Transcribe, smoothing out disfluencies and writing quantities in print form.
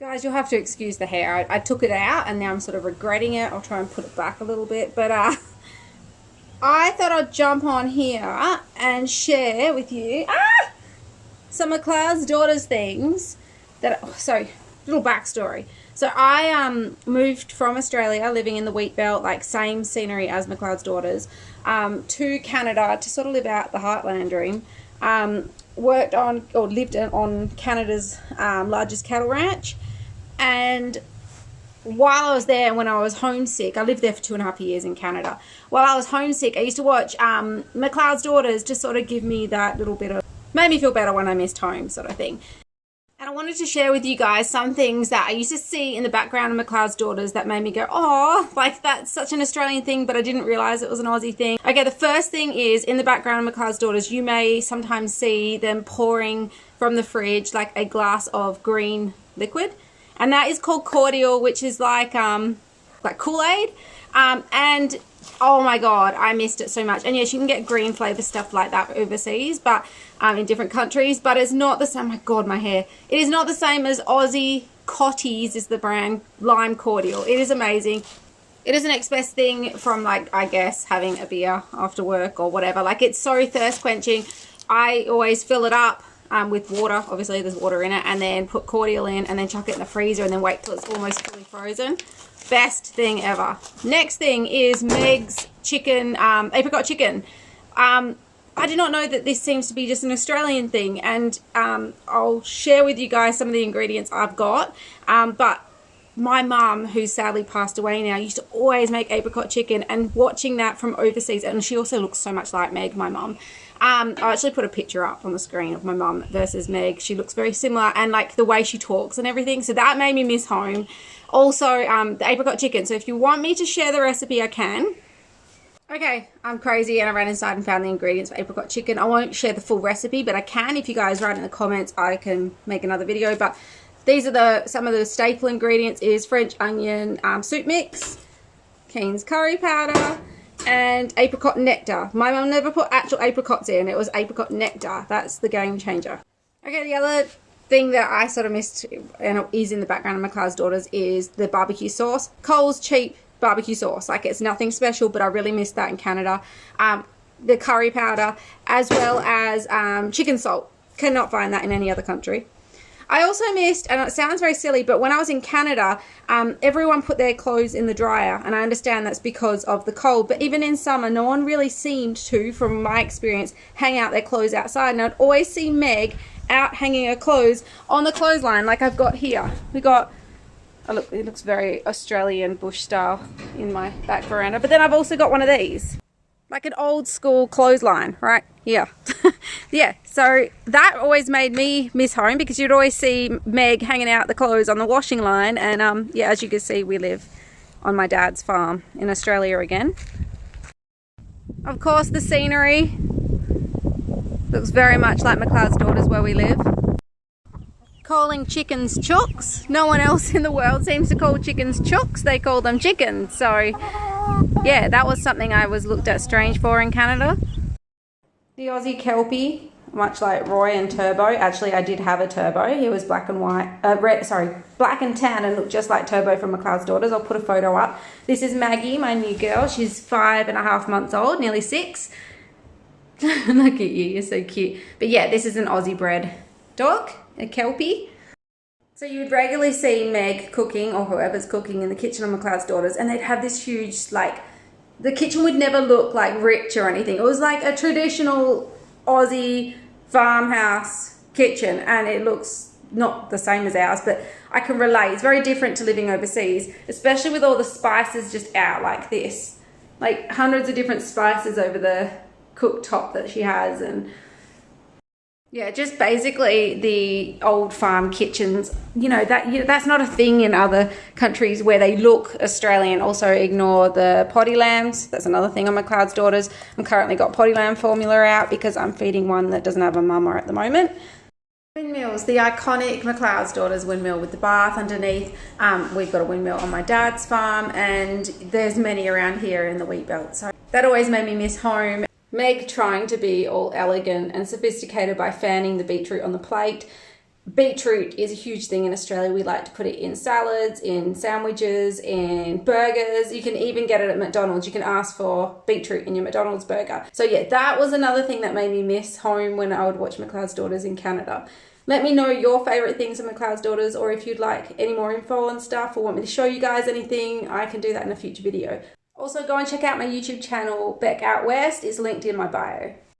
Guys, you'll have to excuse the hair. I took it out and now I'm sort of regretting it. I'll try and put it back a little bit. But I thought I'd jump on here and share with you some Mcleods Daughters things. So, little backstory. So I moved from Australia, living in the wheat belt, like same scenery as Mcleods Daughters, to Canada to sort of live out the Heartland dream. Lived on Canada's largest cattle ranch. And while I was there, when I was homesick, I lived there for 2.5 years in Canada. While I was homesick, I used to watch Mcleods Daughters to sort of give me that little bit of, made me feel better when I missed home sort of thing. And I wanted to share with you guys some things that I used to see in the background of Mcleods Daughters that made me go, oh, like that's such an Australian thing, but I didn't realise it was an Aussie thing. Okay, the first thing is, in the background of Mcleods Daughters, you may sometimes see them pouring from the fridge like a glass of green liquid. And that is called cordial, which is like Kool-Aid. And oh my God, I missed it so much. And yes, you can get green flavor stuff like that overseas, but in different countries. But it's not the same. Oh my God, my hair. It is not the same as Aussie Cotties is the brand lime cordial. It is amazing. It is the next best thing from, like, I guess, having a beer after work or whatever. Like, it's so thirst quenching. I always fill it up with water. Obviously, there's water in it, and then put cordial in, and then chuck it in the freezer, and then wait till it's almost fully frozen. Best thing ever. Next thing is Meg's chicken, apricot chicken. I did not know that this seems to be just an Australian thing, and I'll share with you guys some of the ingredients I've got. But my mum, who's sadly passed away now, used to always make apricot chicken, and watching that from overseas, and she also looks so much like Meg, my mum. I actually put a picture up on the screen of my mum versus Meg. She looks very similar, and like the way she talks and everything. So that made me miss home. Also, the apricot chicken. So if you want me to share the recipe, I can. Okay, I'm crazy and I ran inside and found the ingredients for apricot chicken. I won't share the full recipe, but I can. If you guys write in the comments, I can make another video. But these are some of the staple ingredients is French onion soup mix, Keen's curry powder, and apricot nectar. My mum never put actual apricots in. It was apricot nectar. That's the game changer. Okay, the other thing that I sort of missed and is in the background of Mcleods Daughters is the barbecue sauce. Coles cheap barbecue sauce. Like, it's nothing special, but I really missed that in Canada. The curry powder, as well as chicken salt. Cannot find that in any other country. I also missed, and it sounds very silly, but when I was in Canada, everyone put their clothes in the dryer, and I understand that's because of the cold, but even in summer, no one really seemed to, from my experience, hang out their clothes outside, and I'd always see Meg out hanging her clothes on the clothesline, like I've got here. We got, oh look, it looks very Australian bush style in my back veranda, but then I've also got one of these, like an old school clothesline right here. Yeah, so that always made me miss home, because you'd always see Meg hanging out the clothes on the washing line. And yeah, as you can see, we live on my dad's farm in Australia again. Of course, the scenery looks very much like Mcleods Daughters where we live. Calling chickens chooks. No one else in the world seems to call chickens chooks. They call them chickens. So yeah, that was something I was looked at strange for in Canada. The Aussie Kelpie, much like Roy and Turbo. Actually, I did have a Turbo. He was black and white, black and tan, and looked just like Turbo from Mcleods Daughters. I'll put a photo up. This is Maggie, my new girl. She's 5.5 months old, nearly 6. Look at you, you're so cute. But yeah, this is an Aussie bred dog, a Kelpie. So you would regularly see Meg cooking, or whoever's cooking, in the kitchen of Mcleods Daughters, and they'd have this huge, like, the kitchen would never look like rich or anything. It was like a traditional Aussie farmhouse kitchen, and it looks not the same as ours, but I can relate. It's very different to living overseas, especially with all the spices just out like this. Like hundreds of different spices over the cooktop that she has, and yeah, just basically the old farm kitchens. You know, that's not a thing in other countries where they look Australian. Also ignore the potty lambs. That's another thing on Mcleods Daughters. I'm currently got potty lamb formula out because I'm feeding one that doesn't have a mama at the moment. Windmills, the iconic Mcleods Daughters windmill with the bath underneath. We've got a windmill on my dad's farm, and there's many around here in the wheat belt. So that always made me miss home. Meg trying to be all elegant and sophisticated by fanning the beetroot on the plate. Beetroot is a huge thing in Australia. We like to put it in salads, in sandwiches, in burgers. You can even get it at McDonald's. You can ask for beetroot in your McDonald's burger. So yeah, that was another thing that made me miss home when I would watch Mcleods Daughters in Canada. Let me know your favourite things in Mcleods Daughters, or if you'd like any more info and stuff, or want me to show you guys anything, I can do that in a future video. Also, go and check out my YouTube channel, Beck Out West. It's linked in my bio.